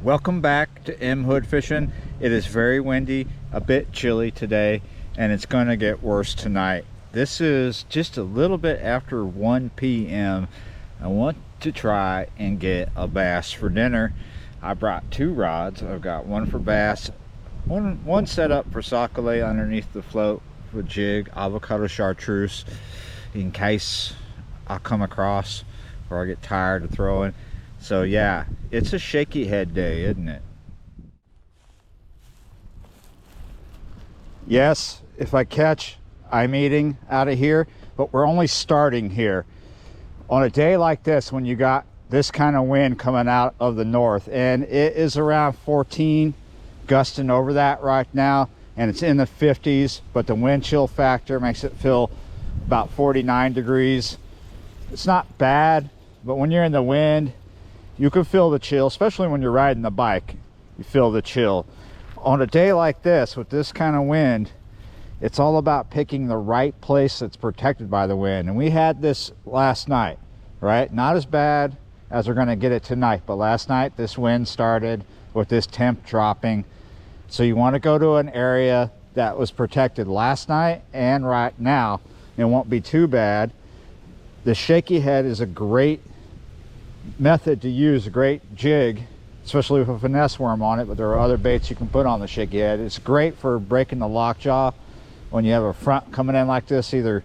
Welcome back to M Hood Fishing. It is very windy, a bit chilly today, and it's going to get worse tonight. This is just a little bit after 1 p.m. I want to try and get a bass for dinner. I brought 2 rods. I've got one for bass, one set up for sac-a-lait underneath the float with jig, avocado chartreuse, in case I come across or I get tired of throwing. So yeah, it's a shaky head day, isn't it? Yes, if I catch, I'm eating out of here, but we're only starting here. On a day like this, when you got this kind of wind coming out of the north, and it is around 14, gusting over that right now, and it's in the 50s, but the wind chill factor makes it feel about 49 degrees. It's not bad, but when you're in the wind, you can feel the chill, especially when you're riding the bike. You feel the chill. On a day like this, with this kind of wind, it's all about picking the right place that's protected by the wind. And we had this last night, right? Not as bad as we're going to get it tonight, but last night this wind started with this temp dropping. So you want to go to an area that was protected last night and right now. It won't be too bad. The shaky head is a great method to use, a great jig, especially with a finesse worm on it, but there are other baits you can put on the shaky head. It's great for breaking the lockjaw when you have a front coming in like this, either,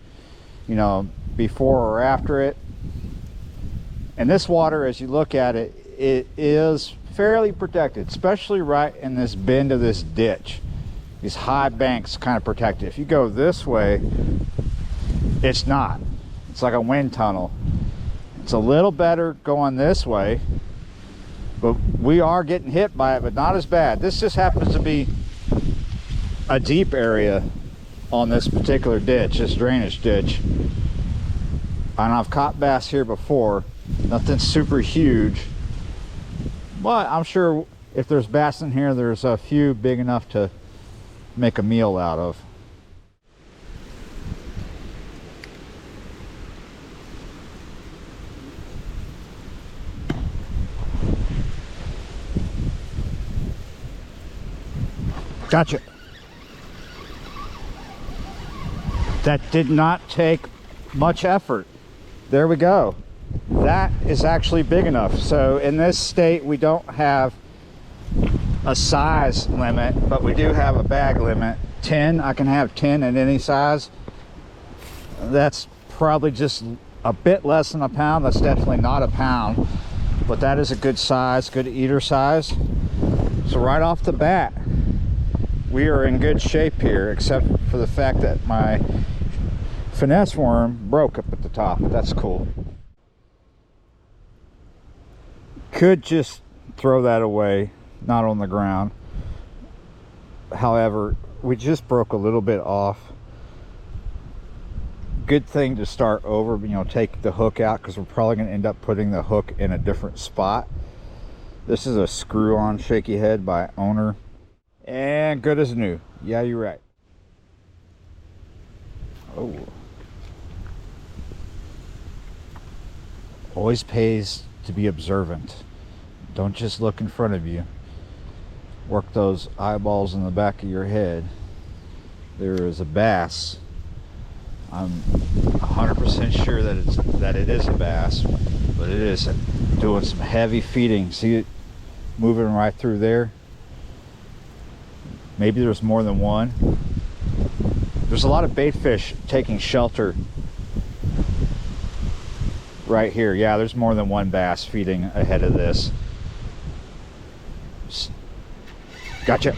you know, before or after it. And this water, as you look at it, it is fairly protected, especially right in this bend of this ditch. These high banks kind of protect it. If you go this way, it's not. It's like a wind tunnel. It's a little better going this way, but we are getting hit by it, but not as bad. This just happens to be a deep area on this particular ditch, this drainage ditch. And I've caught bass here before, nothing super huge, but I'm sure if there's bass in here, there's a few big enough to make a meal out of. Gotcha. That did not take much effort. There we go. That is actually big enough. So in this state, we don't have a size limit, but we do have a bag limit. 10, I can have 10 in any size. That's probably just a bit less than a pound. That's definitely not a pound, but that is a good size, good eater size. So right off the bat, we are in good shape here, except for the fact that my finesse worm broke up at the top, but that's cool. Could just throw that away, not on the ground. However, we just broke a little bit off. Good thing to start over, you know, take the hook out, because we're probably going to end up putting the hook in a different spot. This is a screw-on shaky head by owner. And good as new. Yeah, you're right. Oh. Always pays to be observant. Don't just look in front of you. Work those eyeballs in the back of your head. There is a bass. I'm 100% sure that it is a bass, but it is doing some heavy feeding. See it moving right through there? Maybe there's more than one. There's a lot of bait fish taking shelter right here. Yeah, there's more than one bass feeding ahead of this. Gotcha.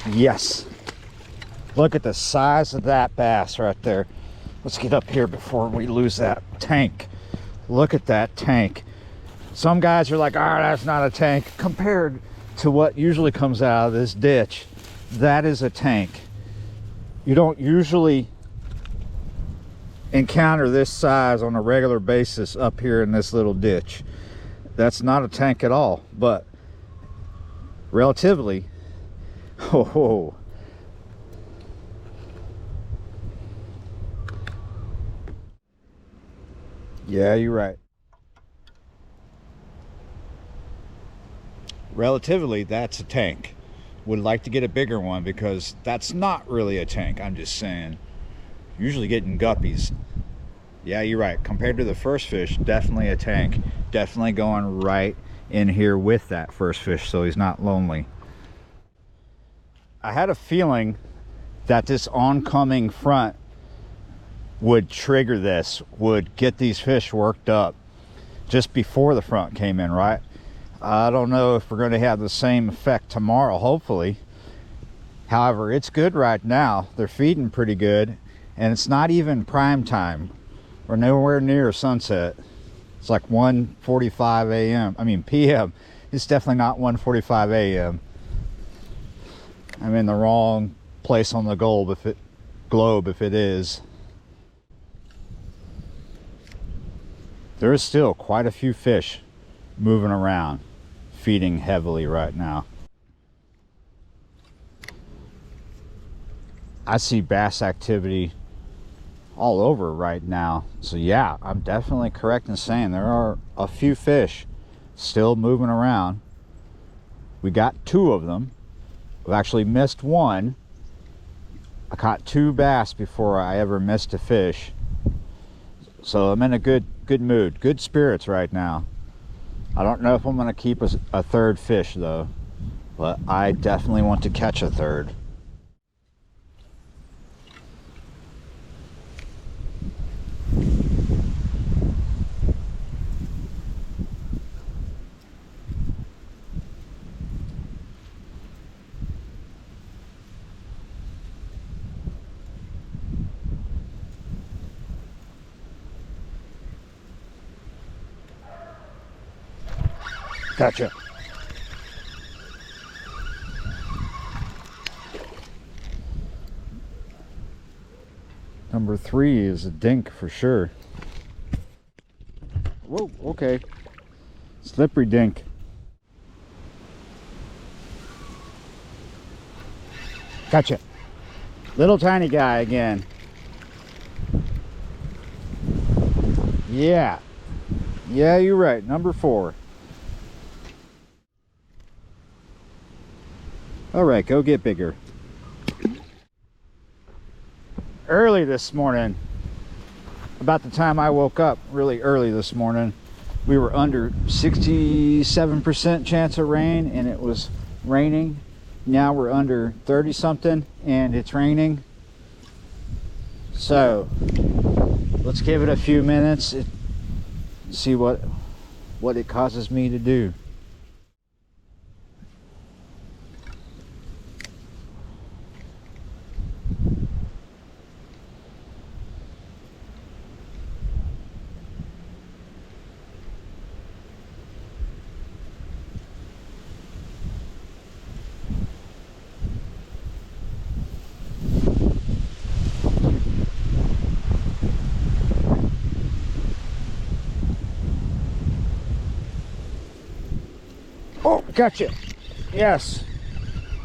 Yes. Look at the size of that bass right there. Let's get up here before we lose that tank. Look at that tank. Some guys are like, oh, that's not a tank. Compared to what usually comes out of this ditch, that is a tank. You don't usually encounter this size on a regular basis up here in this little ditch. That's not a tank at all, but relatively, oh, Yeah, you're right. Relatively, that's a tank. Would like to get a bigger one because that's not really a tank. I'm just saying. Usually getting guppies. Yeah, you're right. Compared to the first fish, definitely a tank. Definitely going right in here with that first fish so he's not lonely. I had a feeling that this oncoming front would trigger this, would get these fish worked up just before the front came in, right? I don't know if we're going to have the same effect tomorrow, hopefully. However, it's good right now. They're feeding pretty good, and it's not even prime time. We're nowhere near sunset. It's like 1:45 a.m. I mean p.m. It's definitely not 1:45 a.m. I'm in the wrong place on the globe if it is. There is still quite a few fish moving around, feeding heavily right now. I see bass activity all over right now. So yeah, I'm definitely correct in saying there are a few fish still moving around. We got 2 of them. We've actually missed one. I caught 2 bass before I ever missed a fish. So I'm in a good mood, good spirits right now. I don't know if I'm gonna keep a third fish though, but I definitely want to catch a third. Gotcha. Number 3 is a dink for sure. Whoa, okay. Slippery dink. Gotcha. Little tiny guy again. Yeah. Yeah, you're right. Number 4. All right, go get bigger. Early this morning, about the time I woke up, really early this morning, we were under 67% chance of rain and it was raining. Now we're under 30 something and it's raining. So let's give it a few minutes and see what it causes me to do. Oh, gotcha. Yes.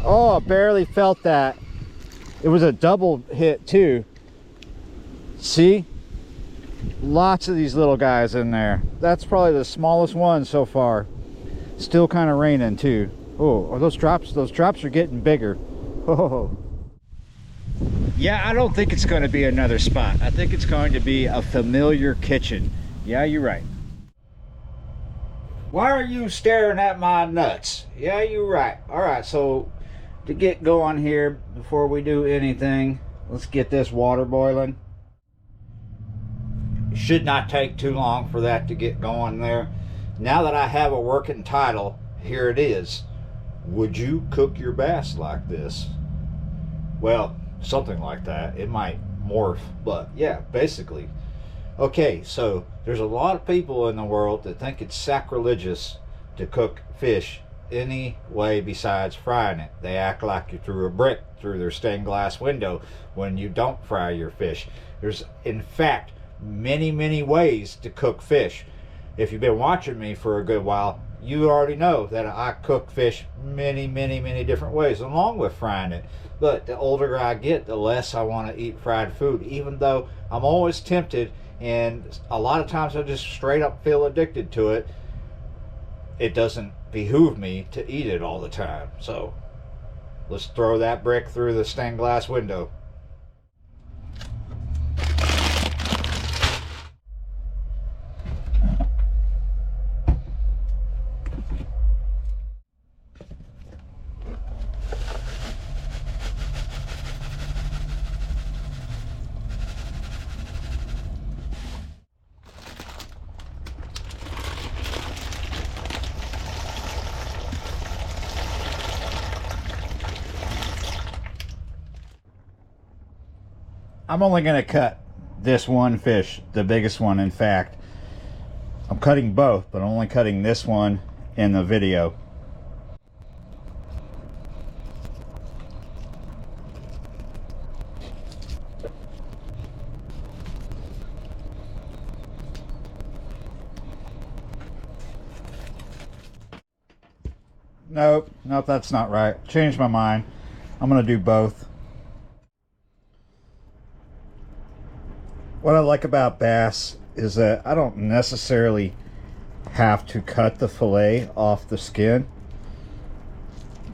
Oh, I barely felt that. It was a double hit too. See? Lots of these little guys in there. That's probably the smallest one so far. Still kind of raining too. Oh, those drops are getting bigger. Oh. Yeah, I don't think it's going to be another spot. I think it's going to be a familiar kitchen. Yeah, you're right. Why are you staring at my nuts? Yeah, you're right. All right, so to get going here, before we do anything, let's get this water boiling. It should not take too long for that to get going there. Now that I have a working title, here it is. Would you cook your bass like this? Well, something like that. It might morph, but yeah, basically. Okay, so there's a lot of people in the world that think it's sacrilegious to cook fish any way besides frying it. They act like you threw a brick through their stained glass window when you don't fry your fish. There's, in fact, many ways to cook fish. If you've been watching me for a good while, you already know that I cook fish many different ways along with frying it. But the older I get, the less I want to eat fried food, even though I'm always tempted and a lot of times I just straight up feel addicted to it. It doesn't behoove me to eat it all the time. So let's throw that brick through the stained glass window. I'm only going to cut this one fish, the biggest one. In fact, I'm cutting both, but only cutting this one in the video. Nope, that's not right. Changed my mind. I'm going to do both. What I like about bass is that I don't necessarily have to cut the fillet off the skin,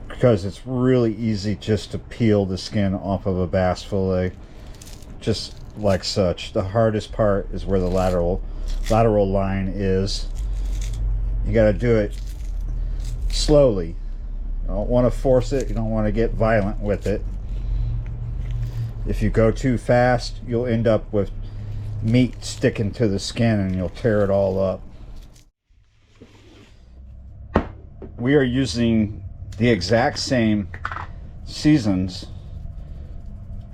because it's really easy just to peel the skin off of a bass fillet, just like such. The hardest part is where the lateral line is. You got to do it slowly. You don't want to force it. You don't want to get violent with it. If you go too fast, you'll end up with meat sticking to the skin and you'll tear it all up. We are using the exact same seasons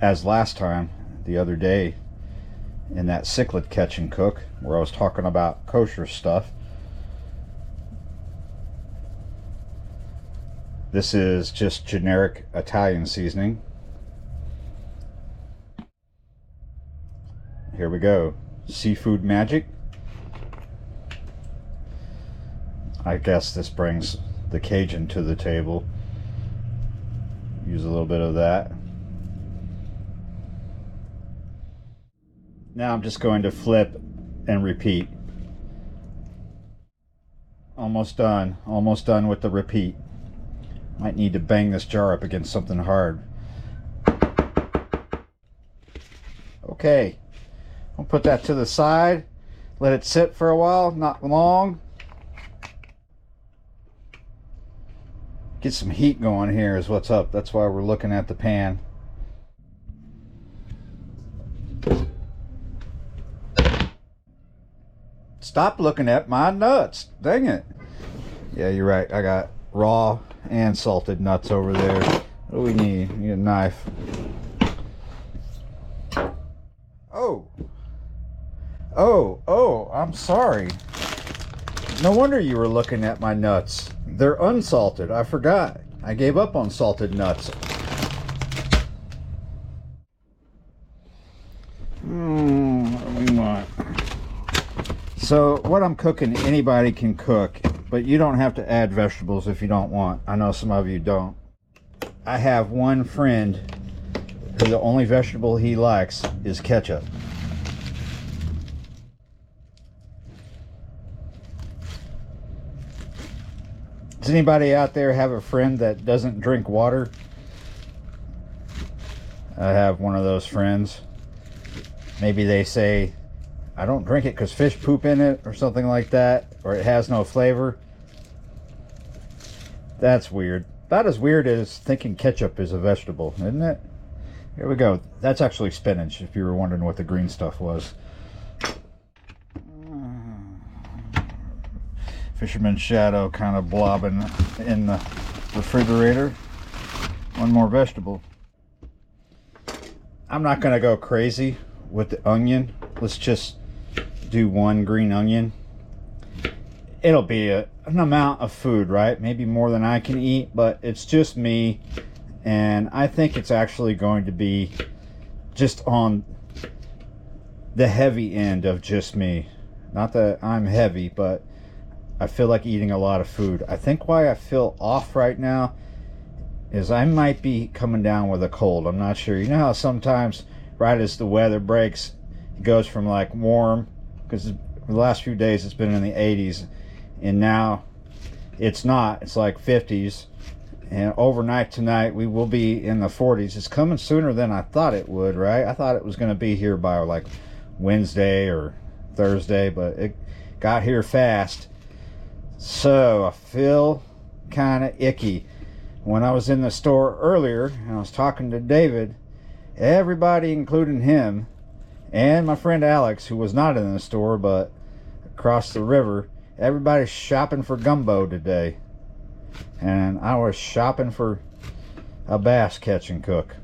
as last time, the other day, in that cichlid catch and cook where I was talking about kosher stuff. This is just generic Italian seasoning. Here we go. Seafood magic. I guess this brings the Cajun to the table. Use a little bit of that. Now I'm just going to flip and repeat. Almost done. Almost done with the repeat. Might need to bang this jar up against something hard. Okay. I'll put that to the side, let it sit for a while, not long. Get some heat going here is what's up. That's why we're looking at the pan. Stop looking at my nuts. Dang it. Yeah, you're right. I got raw and salted nuts over there. What do we need? We need a knife. Oh, I'm sorry. No wonder you were looking at my nuts. They're unsalted. I forgot. I gave up on salted nuts. What do we want? So what I'm cooking, anybody can cook, but you don't have to add vegetables if you don't want. I know some of you don't. I have one friend who the only vegetable he likes is ketchup. Does anybody out there have a friend that doesn't drink water? I have one of those friends. Maybe they say, I don't drink it because fish poop in it or something like that, or it has no flavor. That's weird. About as weird as thinking ketchup is a vegetable, isn't it? Here we go. That's actually spinach, if you were wondering what the green stuff was. Fisherman's shadow kind of blobbing in the refrigerator. One more vegetable. I'm not going to go crazy with the onion. Let's just do one green onion. It'll be an amount of food, right? Maybe more than I can eat, but it's just me. And I think it's actually going to be just on the heavy end of just me. Not that I'm heavy, but I feel like eating a lot of food. I think why I feel off right now is I might be coming down with a cold. I'm not sure. You know how sometimes right as the weather breaks, It goes from like warm, because the last few days it's been in the 80s, and now it's not. It's like 50s, and overnight tonight we will be in the 40s. It's coming sooner than I thought it would, right? I thought it was going to be here by like Wednesday or Thursday, but it got here fast. So I feel kind of icky. When I was in the store earlier and I was talking to David, everybody, including him and my friend Alex, who was not in the store but across the river, everybody's shopping for gumbo today. And I was shopping for a bass catch and cook.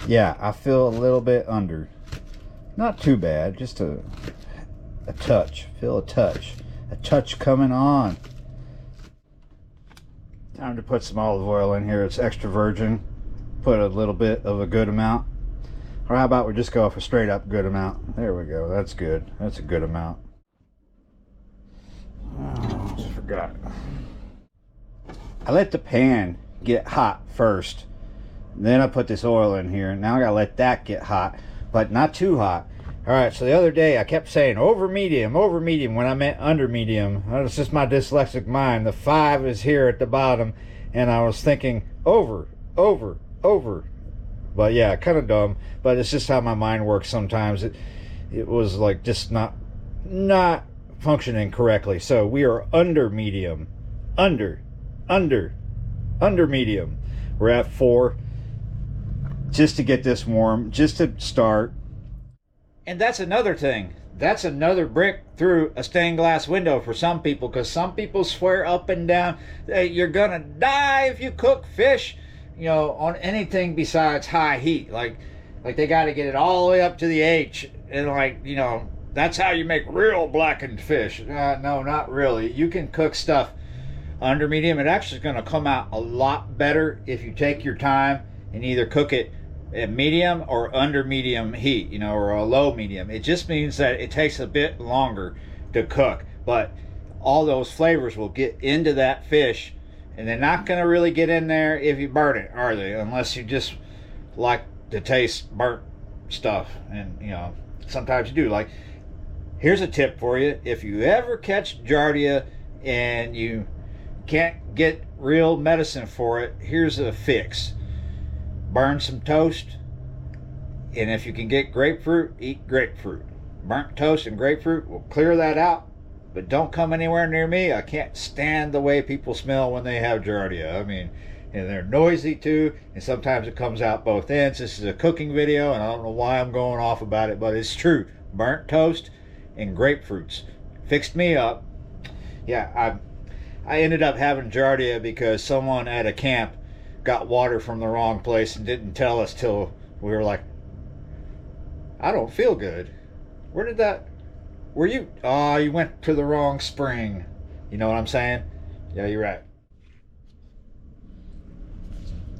Yeah, I feel a little bit under. Not too bad, just a touch. Feel a touch coming on. Time to put some olive oil in here. It's extra virgin. Put a little bit of a good amount. Or how about we just go off a straight up good amount? There we go. That's good. That's a good amount. Oh, just forgot. I let the pan get hot first. Then I put this oil in here. Now I gotta let that get hot, but not too hot. Alright, so the other day I kept saying over medium when I meant under medium. It's just my dyslexic mind. The 5 is here at the bottom, and I was thinking over. But yeah, kind of dumb, but it's just how my mind works sometimes. It was like just not functioning correctly. So we are under medium. Under medium. We're at 4. Just to get this warm, just to start. And that's another thing. That's another brick through a stained glass window for some people, because some people swear up and down that you're gonna die if you cook fish, you know, on anything besides high heat. Like they got to get it all the way up to the H, and like, you know, that's how you make real blackened fish. No, not really. You can cook stuff under medium. It actually is going to come out a lot better if you take your time and either cook it at medium or under medium heat, you know, or a low medium. It just means that it takes a bit longer to cook, but all those flavors will get into that fish, and they're not going to really get in there if you burn it, are they? Unless you just like to taste burnt stuff, and you know, sometimes you do. Like, here's a tip for you: if you ever catch giardia and you can't get real medicine for it, here's a fix. Burn some toast, and if you can get grapefruit, eat grapefruit. Burnt toast and grapefruit will clear that out, but don't come anywhere near me. I can't stand the way people smell when they have giardia. I mean, and they're noisy too, and sometimes it comes out both ends. This is a cooking video, and I don't know why I'm going off about it, but it's true. Burnt toast and grapefruits fixed me up. Yeah, I ended up having giardia because someone at a camp got water from the wrong place and didn't tell us till we were like, I don't feel good. Where did that, were you? Oh, you went to the wrong spring. You know what I'm saying? Yeah, you're right.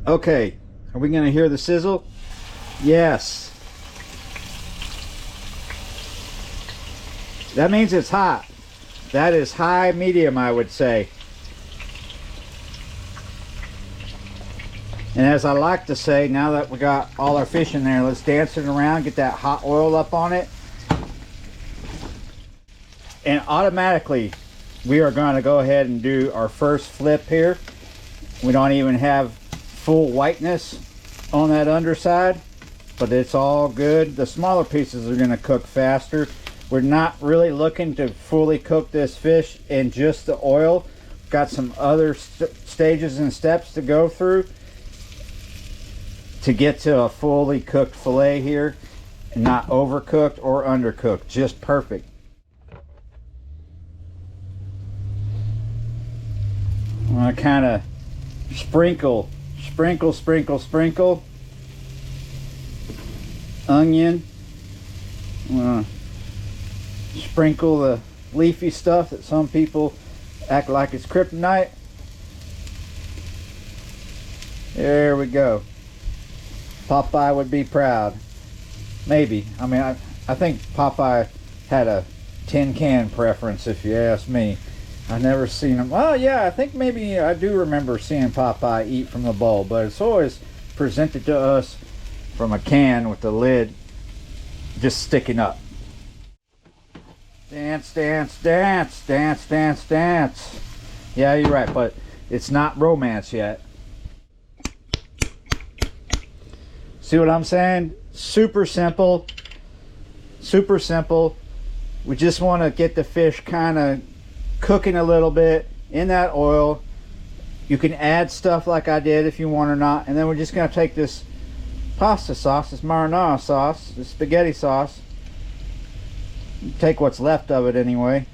Okay, are we gonna hear the sizzle? Yes. That means it's hot. That is high medium, I would say. And as I like to say, now that we got all our fish in there, let's dance it around, get that hot oil up on it. And automatically, we are going to go ahead and do our first flip here. We don't even have full whiteness on that underside, but it's all good. The smaller pieces are going to cook faster. We're not really looking to fully cook this fish in just the oil. Got some other stages and steps to go through to get to a fully cooked fillet here, and not overcooked or undercooked, just perfect. I'm gonna kind of sprinkle onion. I'm gonna sprinkle the leafy stuff that some people act like it's kryptonite. There we go. Popeye would be proud. Maybe. I mean, I think Popeye had a tin can preference, if you ask me. I've never seen him. Well, yeah, I think maybe I do remember seeing Popeye eat from the bowl, but it's always presented to us from a can with the lid just sticking up. Dance, dance, dance, dance, dance, dance. Yeah, you're right, but it's not romance yet. See what I'm saying? Super simple. Super simple. We just want to get the fish kind of cooking a little bit in that oil. You can add stuff like I did if you want or not. And then we're just going to take this pasta sauce, this marinara sauce, this spaghetti sauce, take what's left of it anyway,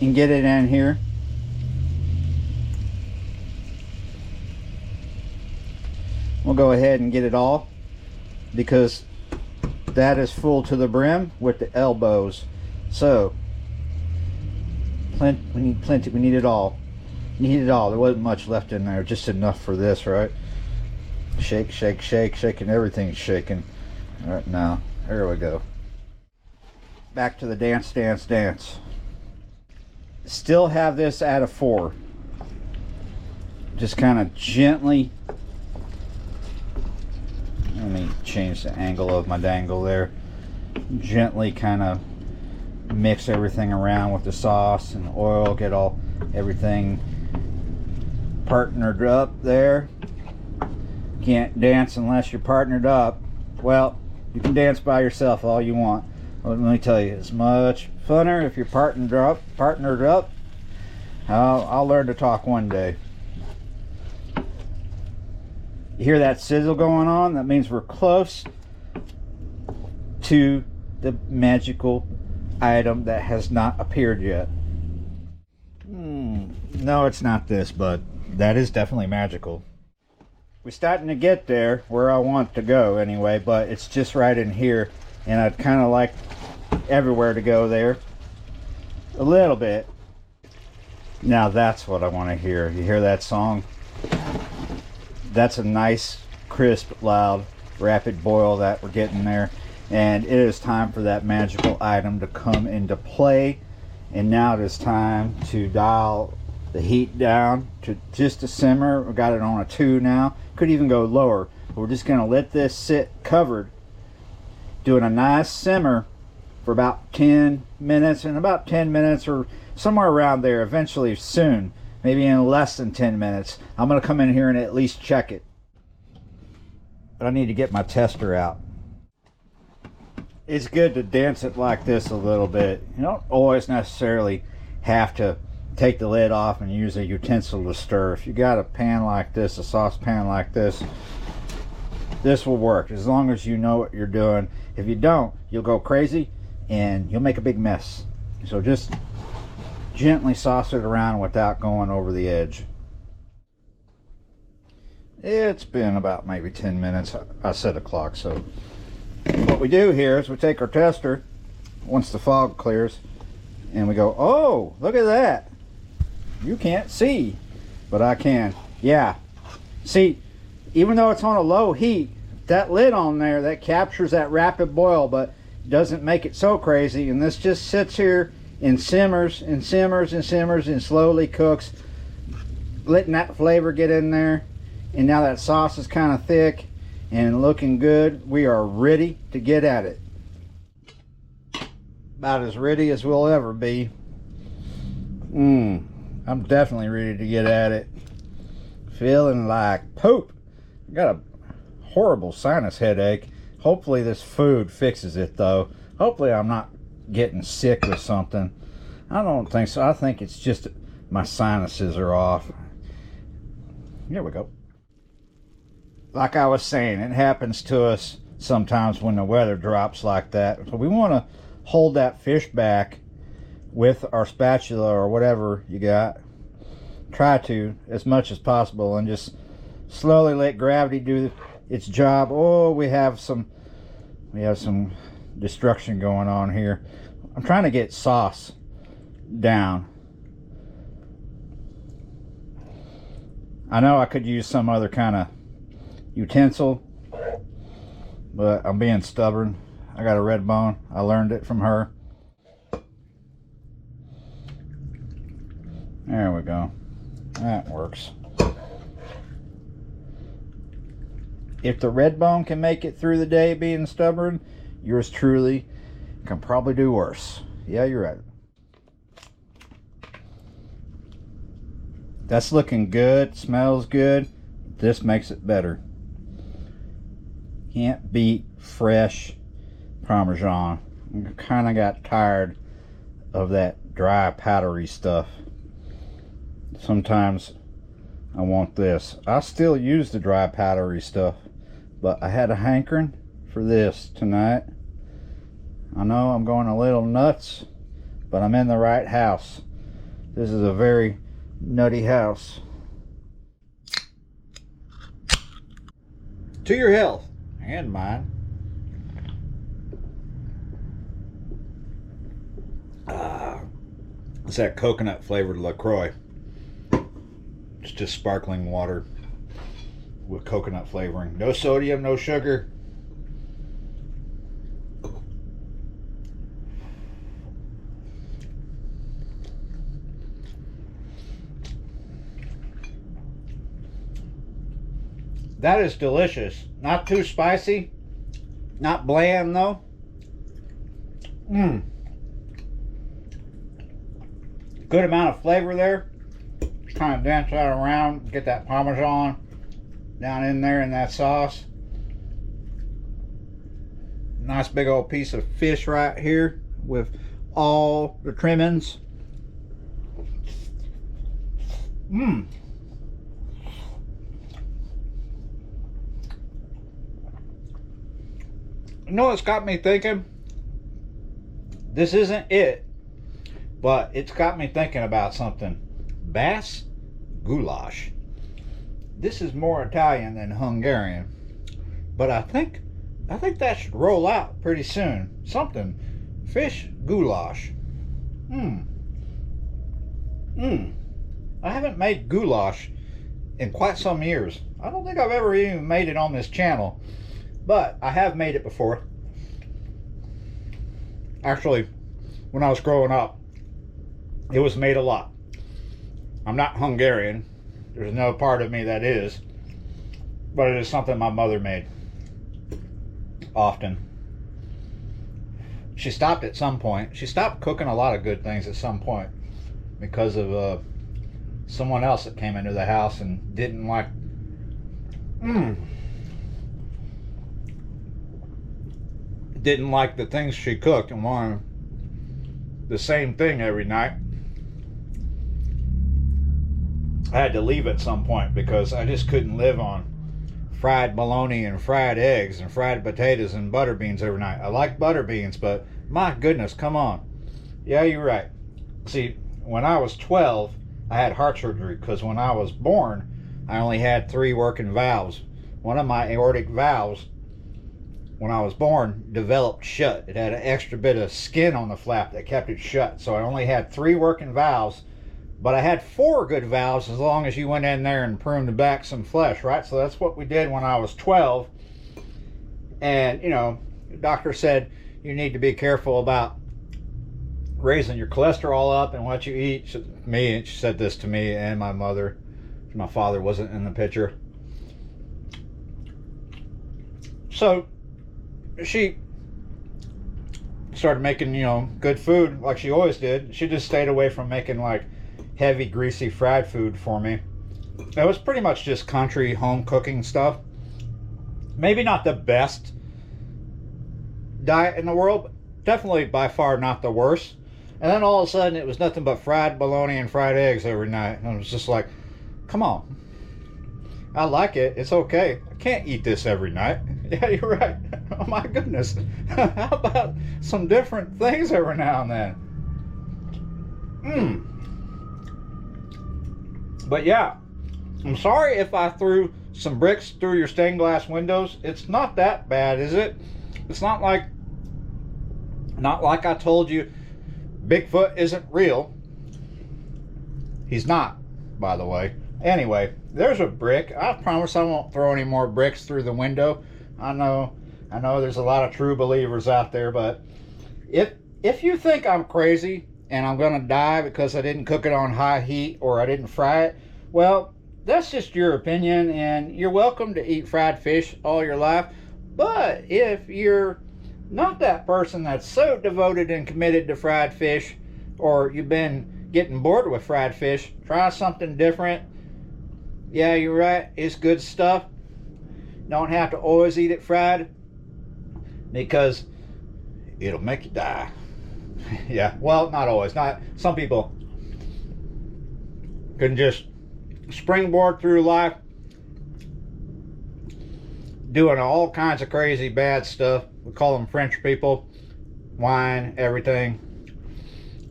and get it in here. We'll go ahead and get it all, because that is full to the brim with the elbows. So we need plenty. We need it all. Need it all. There wasn't much left in there, just enough for this, right? Shake, shake, shake, shaking. Everything's shaking. All right, now here we go. Back to the dance, dance, dance. Still have this at a 4. Just kind of gently. Let me change the angle of my dangle there. Gently kind of mix everything around with the sauce and the oil. Get everything partnered up there. Can't dance unless you're partnered up. Well, you can dance by yourself all you want. Let me tell you, it's much funner if you're partnered up. I'll learn to talk one day. You hear that sizzle going on? That means we're close to the magical item that has not appeared yet. No, it's not this, but that is definitely magical. We're starting to get there where I want to go anyway, but it's just right in here, and I'd kind of like everywhere to go there a little bit. Now that's what I want to hear. You hear that song? That's a nice, crisp, loud, rapid boil that we're getting there. And it is time for that magical item to come into play. And now it is time to dial the heat down to just a simmer. We got it on a 2 now. Could even go lower. But we're just going to let this sit covered, doing a nice simmer for about 10 minutes. And about 10 minutes or somewhere around there, eventually soon. Maybe in less than 10 minutes. I'm going to come in here and at least check it. But I need to get my tester out. It's good to dance it like this a little bit. You don't always necessarily have to take the lid off and use a utensil to stir. If you got a pan like this, a saucepan like this, this will work as long as you know what you're doing. If you don't, you'll go crazy and you'll make a big mess. So just gently sauce it around without going over the edge. It's been about maybe 10 minutes. I set a clock. So what we do here is we take our tester once the fog clears and we go, oh, look at that. You can't see, but I can. Yeah. See, even though it's on a low heat, that lid on there, that captures that rapid boil, but doesn't make it so crazy. And this just sits here and simmers and simmers and simmers and slowly cooks, letting that flavor get in there. And now that sauce is kind of thick and looking good. We are ready to get at it. About as ready as we'll ever be. I'm definitely ready to get at it. Feeling like poop. I got a horrible sinus headache. Hopefully this food fixes it though. Hopefully I'm not getting sick with something. I don't think so. I think it's just my sinuses are off. Here we go. Like I was saying, it happens to us sometimes when the weather drops like that. So we want to hold that fish back with our spatula or whatever you got. Try to as much as possible and just slowly let gravity do its job. Oh, we have some destruction going on here. I'm trying to get sauce down. I know I could use some other kind of utensil, but I'm being stubborn. I got a red bone. I learned it from her. There we go. That works. If the red bone can make it through the day being stubborn, yours truly can probably do worse. Yeah, you're right. That's looking good, smells good. This makes it better. Can't beat fresh Parmesan. I kind of got tired of that dry, powdery stuff. Sometimes I want this. I still use the dry, powdery stuff, but I had a hankering for this tonight. I know I'm going a little nuts, but I'm in the right house. This is a very nutty house. To your health and mine. It's that coconut flavored LaCroix. It's just sparkling water with coconut flavoring. No sodium, no sugar. That is delicious. Not too spicy. Not bland though. Good amount of flavor there. Kind of dance that around. Get that Parmesan down in there in that sauce. Nice big old piece of fish right here with all the trimmings. You know what's got me thinking? This isn't it, but it's got me thinking about something. Bass goulash. This is more Italian than Hungarian, but I think that should roll out pretty soon. Something. Fish goulash. I haven't made goulash in quite some years. I don't think I've ever even made it on this channel, but I have made it before. Actually, when I was growing up, it was made a lot. I'm not Hungarian. There's no part of me that is, but it is something my mother made often. She stopped at some point. She stopped cooking a lot of good things at some point because of someone else that came into the house and didn't like didn't like the things she cooked and wanted the same thing every night. I had to leave at some point because I just couldn't live on fried bologna and fried eggs and fried potatoes and butter beans every night. I like butter beans, but my goodness, come on. Yeah, you're right. See, when I was 12, I had heart surgery because when I was born, I only had 3 working valves. One of my aortic valves, when I was born, developed shut. It had an extra bit of skin on the flap that kept it shut. So I only had 3 working valves, but I had 4 good valves as long as you went in there and pruned back some flesh, right? So that's what we did when I was 12. And, you know, the doctor said you need to be careful about raising your cholesterol up and what you eat. She said this to me and my mother. My father wasn't in the picture. So she started making, you know, good food like she always did. She just stayed away from making like heavy, greasy fried food for me. It was pretty much just country home cooking stuff. Maybe not the best diet in the world, but definitely by far not the worst. And then all of a sudden it was nothing but fried bologna and fried eggs every night. And I was just like, come on. I like it. It's okay. I can't eat this every night. Yeah, you're right. Oh my goodness. How about some different things every now and then? But yeah, I'm sorry if I threw some bricks through your stained glass windows. It's not that bad, is it? It's not like I told you Bigfoot isn't real. He's not, by the way. Anyway, there's a brick. I promise I won't throw any more bricks through the window. I know there's a lot of true believers out there, but if you think I'm crazy and I'm gonna die because I didn't cook it on high heat or I didn't fry it, well, that's just your opinion, and you're welcome to eat fried fish all your life. But if you're Not that person that's so devoted and committed to fried fish, or you've been getting bored with fried fish. Try something different. Yeah, you're right. It's good stuff. Don't have to always eat it fried because it'll make you die. Yeah, well, not always. Not some people can just springboard through life doing all kinds of crazy bad stuff. We call them French people. Wine, everything.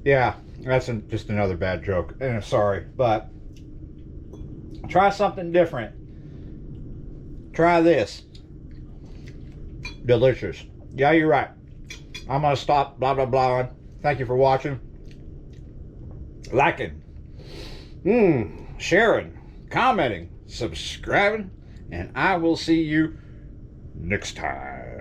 Yeah, that's just another bad joke. And sorry, but try something different. Try this. Delicious. Yeah, you're right. I'm gonna stop blah blah blah. Thank you for watching, liking, sharing, commenting, subscribing, and I will see you next time.